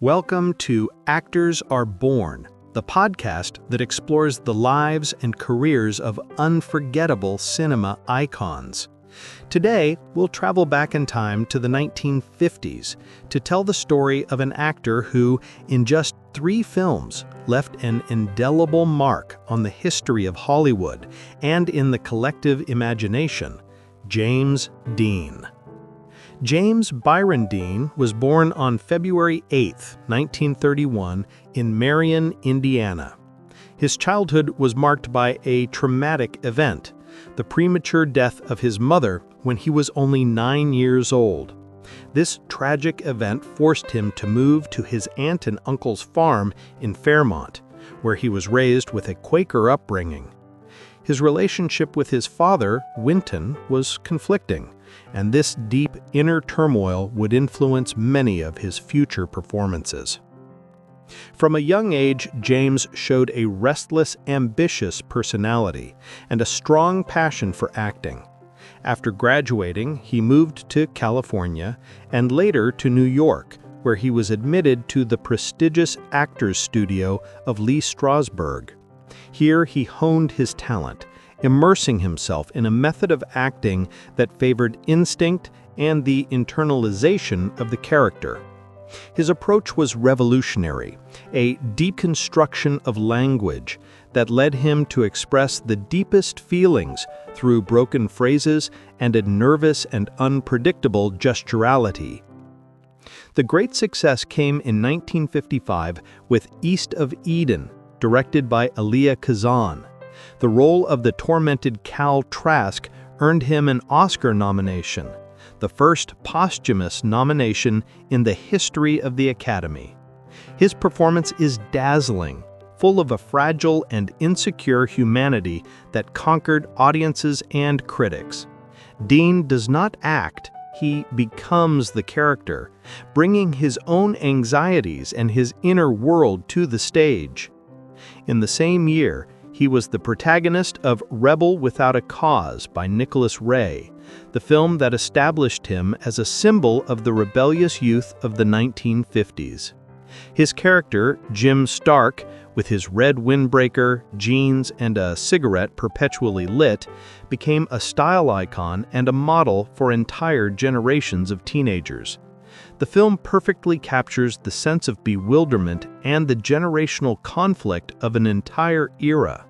Welcome to Actors Are Born, the podcast that explores the lives and careers of unforgettable cinema icons. Today, we'll travel back in time to the 1950s to tell the story of an actor who, in just 3 films, left an indelible mark on the history of Hollywood and in the collective imagination, James Dean. James Byron Dean was born on February 8, 1931, in Marion, Indiana. His childhood was marked by a traumatic event, the premature death of his mother when he was only 9 years old. This tragic event forced him to move to his aunt and uncle's farm in Fairmont, where he was raised with a Quaker upbringing. His relationship with his father, Winton, was conflicting, and this deep inner turmoil would influence many of his future performances. From a young age, James showed a restless, ambitious personality and a strong passion for acting. After graduating, he moved to California and later to New York, where he was admitted to the prestigious Actors Studio of Lee Strasberg. Here he honed his talent, immersing himself in a method of acting that favored instinct and the internalization of the character. His approach was revolutionary, a deconstruction of language that led him to express the deepest feelings through broken phrases and a nervous and unpredictable gesturality. The great success came in 1955 with East of Eden, directed by Elia Kazan. The role of the tormented Cal Trask earned him an Oscar nomination, the first posthumous nomination in the history of the Academy. His performance is dazzling, full of a fragile and insecure humanity that conquered audiences and critics. Dean does not act, he becomes the character, bringing his own anxieties and his inner world to the stage. In the same year, he was the protagonist of Rebel Without a Cause by Nicholas Ray, the film that established him as a symbol of the rebellious youth of the 1950s. His character, Jim Stark, with his red windbreaker, jeans, and a cigarette perpetually lit, became a style icon and a model for entire generations of teenagers. The film perfectly captures the sense of bewilderment and the generational conflict of an entire era.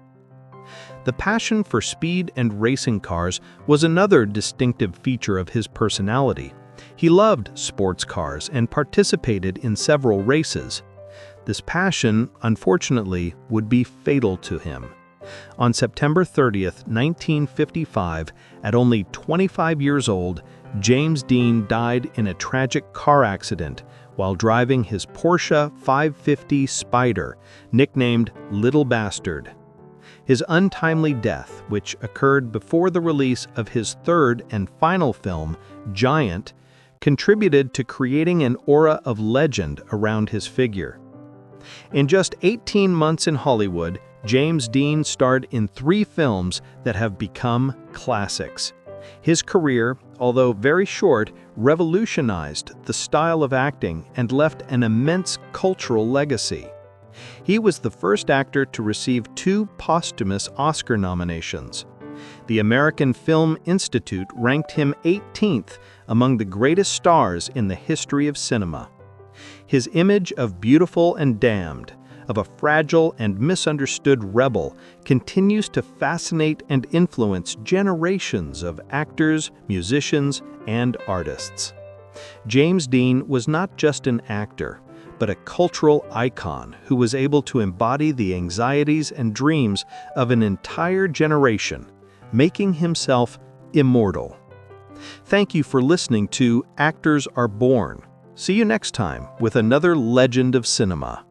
The passion for speed and racing cars was another distinctive feature of his personality. He loved sports cars and participated in several races. This passion, unfortunately, would be fatal to him. On September 30th, 1955, at only 25 years old, James Dean died in a tragic car accident while driving his Porsche 550 Spider, nicknamed Little Bastard. His untimely death, which occurred before the release of his third and final film, Giant, contributed to creating an aura of legend around his figure. In just 18 months in Hollywood, James Dean starred in 3 films that have become classics. His career, although very short, revolutionized the style of acting and left an immense cultural legacy. He was the first actor to receive 2 posthumous Oscar nominations. The American Film Institute ranked him 18th among the greatest stars in the history of cinema. His image of Beautiful and Damned, of a fragile and misunderstood rebel, continues to fascinate and influence generations of actors, musicians, and artists. James Dean was not just an actor, but a cultural icon who was able to embody the anxieties and dreams of an entire generation, making himself immortal. Thank you for listening to Actors Are Born. See you next time with another legend of cinema.